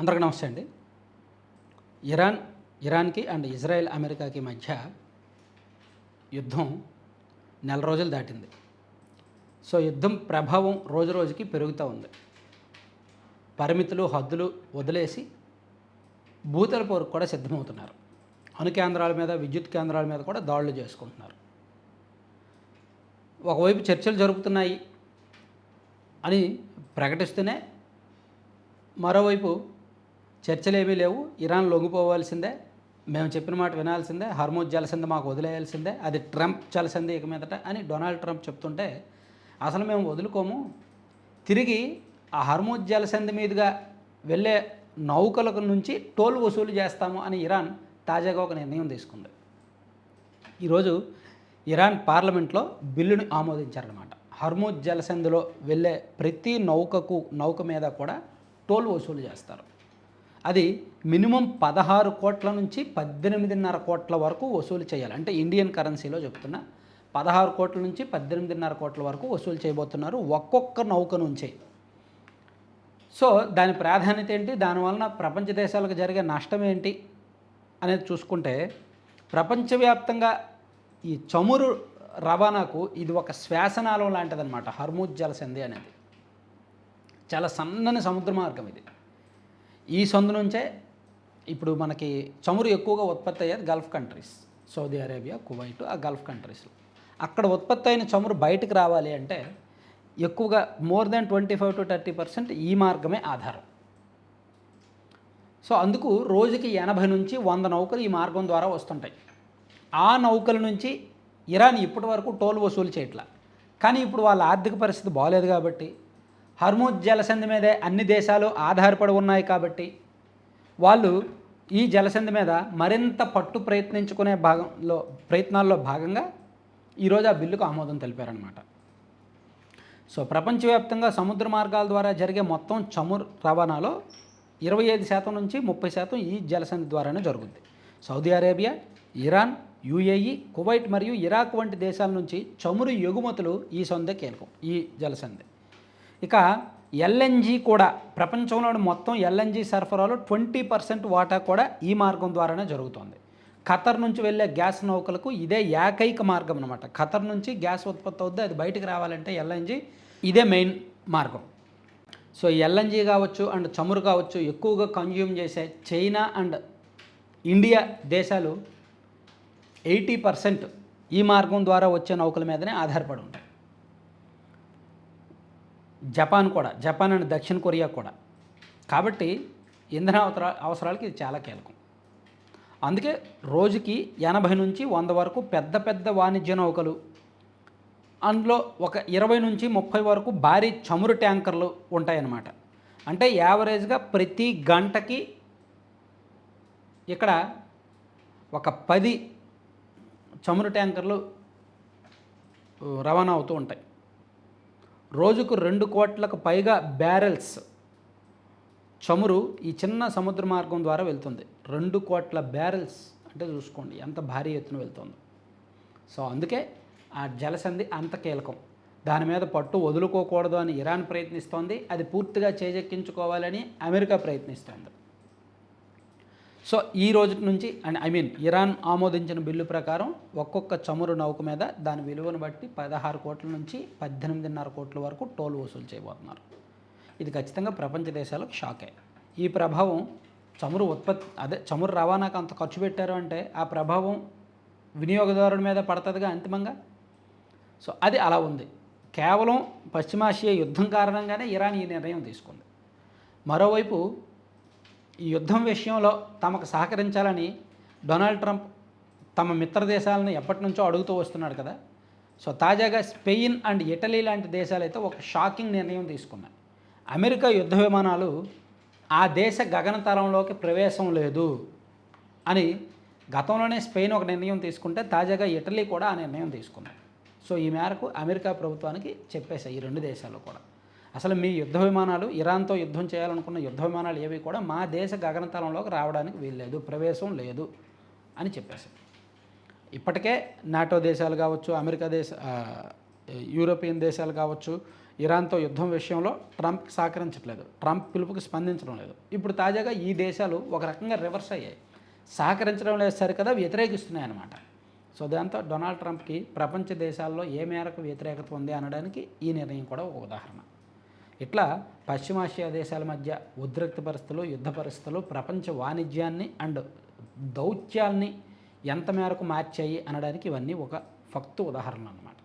అందరికీ నమస్తే అండి. ఇరాన్కి అండ్ ఇజ్రాయెల్ అమెరికాకి మధ్య యుద్ధం నెల రోజులు దాటింది. సో యుద్ధం ప్రభావం రోజు రోజుకి పెరుగుతూ ఉంది. పరిమితులు హద్దులు వదిలేసి భూతల పోరుకు కూడా సిద్ధమవుతున్నారు. అణు కేంద్రాల మీద, విద్యుత్ కేంద్రాల మీద కూడా దాడులు చేసుకుంటున్నారు. ఒకవైపు చర్చలు జరుపుతున్నాయి అని ప్రకటిస్తూనే, మరోవైపు చర్చలు ఏమీ లేవు, ఇరాన్ లొంగిపోవాల్సిందే, మేము చెప్పిన మాట వినాల్సిందే, హర్మూజ్ జలసంధి మాకు వదిలేయాల్సిందే, అది ట్రంప్ జలసంధి ఇక మీదట అని డొనాల్డ్ ట్రంప్ చెప్తుంటే, అసలు మేము వదులుకోము, తిరిగి ఆ హర్మూజ్ జలసంధి మీదుగా వెళ్ళే నౌకల నుంచి టోల్ వసూలు చేస్తాము అని ఇరాన్ తాజాగా ఒక నిర్ణయం తీసుకుంది. ఈరోజు ఇరాన్ పార్లమెంట్లో బిల్లుని ఆమోదించారన్నమాట. హర్మూజ్ జలసంధిలో వెళ్ళే ప్రతి నౌక మీద కూడా టోల్ వసూలు చేస్తారు. అది మినిమం 16 కోట్ల నుంచి 18.5 కోట్ల వరకు వసూలు చేయాలి. అంటే ఇండియన్ కరెన్సీలో చెప్తున్నా, 16 కోట్ల నుంచి 18.5 కోట్ల వరకు వసూలు చేయబోతున్నారు ఒక్కొక్క నౌక నుంచే. సో దాని ప్రాధాన్యత ఏంటి, దానివలన ప్రపంచ దేశాలకు జరిగే నష్టం ఏంటి అనేది చూసుకుంటే, ప్రపంచవ్యాప్తంగా ఈ చమురు రవాణాకు ఇది ఒక శ్వాసనాళం లాంటిదన్నమాట. హర్మూజ్ జలసంధి అనేది చాలా సన్నని సముద్ర మార్గం. ఇది ఈ సందు నుంచే ఇప్పుడు మనకి చమురు ఎక్కువగా ఉత్పత్తి అయ్యేది Gulf countries, Saudi Arabia, Kuwait, ఆ గల్ఫ్ కంట్రీస్లో. అక్కడ ఉత్పత్తి అయిన చమురు బయటకు రావాలి అంటే ఎక్కువగా మోర్ దాన్ 25 to 30% ఈ మార్గమే ఆధారం. సో అందుకు రోజుకి 80 నుంచి 100 నౌకలు ఈ మార్గం ద్వారా వస్తుంటాయి. ఆ నౌకల నుంచి ఇరాన్ ఇప్పటి వరకు టోల్ వసూలు చేయట్లా. కానీ ఇప్పుడు వాళ్ళ ఆర్థిక పరిస్థితి బాగోలేదు కాబట్టి, హర్మూజ్ జలసంధి మీదే అన్ని దేశాలు ఆధారపడి ఉన్నాయి కాబట్టి, వాళ్ళు ఈ జలసంధి మీద మరింత పట్టు ప్రయత్నాల్లో భాగంగా ఈరోజు ఆ బిల్లుకు ఆమోదం తెలిపారనమాట. సో ప్రపంచవ్యాప్తంగా సముద్ర మార్గాల ద్వారా జరిగే మొత్తం చమురు రవాణాలో 25% నుంచి 30% ఈ జలసంధి ద్వారానే జరుగుద్ది. Saudi Arabia, Iran, UAE, Kuwait మరియు ఇరాక్ వంటి దేశాల నుంచి చమురు ఎగుమతులు ఈ సందే కీలకం, ఈ జలసంధి. ఇక ఎల్ఎన్జీ కూడా, ప్రపంచంలోని మొత్తం ఎల్ఎన్జీ సరఫరాలో 20% వాటా కూడా ఈ మార్గం ద్వారానే జరుగుతుంది. ఖతర్ నుంచి వెళ్ళే గ్యాస్ నౌకలకు ఇదే ఏకైక మార్గం అనమాట. ఖతర్ నుంచి గ్యాస్ ఉత్పత్తి అవుద్ది, అది బయటకు రావాలంటే ఎల్ఎన్జీ ఇదే మెయిన్ మార్గం. సో ఎల్ఎన్జీ కావచ్చు అండ్ చమురు కావచ్చు ఎక్కువగా కన్జ్యూమ్ చేసే చైనా అండ్ ఇండియా దేశాలు 80% ఈ మార్గం ద్వారా వచ్చే నౌకల మీదనే ఆధారపడి ఉంటాయి. జపాన్ అండ్ దక్షిణ కొరియా కూడా. కాబట్టి ఇంధన అవసరాలకి ఇది చాలా కీలకం. అందుకే రోజుకి 80 నుంచి 100 వరకు పెద్ద పెద్ద వాణిజ్య నౌకలు, అందులో ఒక 20 నుంచి 30 వరకు భారీ చమురు ట్యాంకర్లు ఉంటాయన్నమాట. అంటే యావరేజ్గా ప్రతి గంటకి ఇక్కడ ఒక 10 చమురు ట్యాంకర్లు రవాణా అవుతూ ఉంటాయి. రోజుకు 2 కోట్లకు పైగా బ్యారెల్స్ చమురు ఈ చిన్న సముద్ర మార్గం ద్వారా వెళ్తుంది. 2 కోట్ల బ్యారెల్స్ అంటే చూసుకోండి ఎంత భారీ ఎత్తున వెళ్తుంది. సో అందుకే ఆ జలసంధి అంత కీలకం. దాని మీద పట్టు వదులుకోకూడదు అని ఇరాన్ ప్రయత్నిస్తోంది, అది పూర్తిగా చేజెక్కించుకోవాలని అమెరికా ప్రయత్నిస్తోంది. సో ఈ రోజు నుంచి ఇరాన్ ఆమోదించిన బిల్లు ప్రకారం ఒక్కొక్క చమురు నౌక మీద దాని విలువను బట్టి 16 కోట్ల నుంచి 18.5 కోట్ల వరకు టోల్ వసూలు చేయబోతున్నారు. ఇది ఖచ్చితంగా ప్రపంచ దేశాలకు షాకే. ఈ ప్రభావం చమురు రవాణాకు అంత ఖర్చు పెట్టారు అంటే ఆ ప్రభావం వినియోగదారుడి మీద పడుతుందిగా అంతిమంగా. సో అది అలా ఉంది. కేవలం పశ్చిమాసియా యుద్ధం కారణంగానే ఇరాన్ ఈ నిర్ణయం తీసుకుంది. మరోవైపు ఈ యుద్ధం విషయంలో తమకు సహకరించాలని డొనాల్డ్ ట్రంప్ తమ మిత్ర దేశాలను ఎప్పటి నుంచో అడుగుతూ వస్తున్నాడు కదా. సో తాజాగా స్పెయిన్ అండ్ ఇటలీ లాంటి దేశాలైతే ఒక షాకింగ్ నిర్ణయం తీసుకున్నాయి. అమెరికా యుద్ధ విమానాలు ఆ దేశ గగనతలంలోకి ప్రవేశం లేదు అని గతంలోనే స్పెయిన్ ఒక నిర్ణయం తీసుకుంటే, తాజాగా ఇటలీ కూడా ఆ నిర్ణయం తీసుకున్నాయి. సో ఈ మేరకు అమెరికా ప్రభుత్వానికి చెప్పేశాయి ఈ 2 దేశాలు కూడా, అసలు మీ యుద్ధ విమానాలు, ఇరాన్తో యుద్ధం చేయాలనుకున్న యుద్ధ విమానాలు ఏవి కూడా మా దేశ గగనతలంలోకి రావడానికి వీల్లేదు, ప్రవేశం లేదు అని చెప్పేశారు. ఇప్పటికే నాటో దేశాలు కావచ్చు, యూరోపియన్ దేశాలు కావచ్చు, ఇరాన్తో యుద్ధం విషయంలో ట్రంప్కి సహకరించట్లేదు, ట్రంప్ పిలుపుకి స్పందించడం లేదు. ఇప్పుడు తాజాగా ఈ దేశాలు ఒక రకంగా రివర్స్ అయ్యాయి, సహకరించడం లేదు సరికదా వ్యతిరేకిస్తున్నాయి అన్నమాట. సో దాంతో డొనాల్డ్ ట్రంప్కి ప్రపంచ దేశాల్లో ఏ మేరకు వ్యతిరేకత ఉంది అనడానికి ఈ నిర్ణయం కూడా ఒక ఉదాహరణ. ఇట్లా పశ్చిమాసియా దేశాల మధ్య ఉద్రిక్త పరిస్థితులు, యుద్ధ పరిస్థితులు ప్రపంచ వాణిజ్యాన్ని అండ్ దౌత్యాల్ని ఎంత మేరకు మార్చాయి అనడానికి ఇవన్నీ ఒక ఫక్తు ఉదాహరణ అన్నమాట.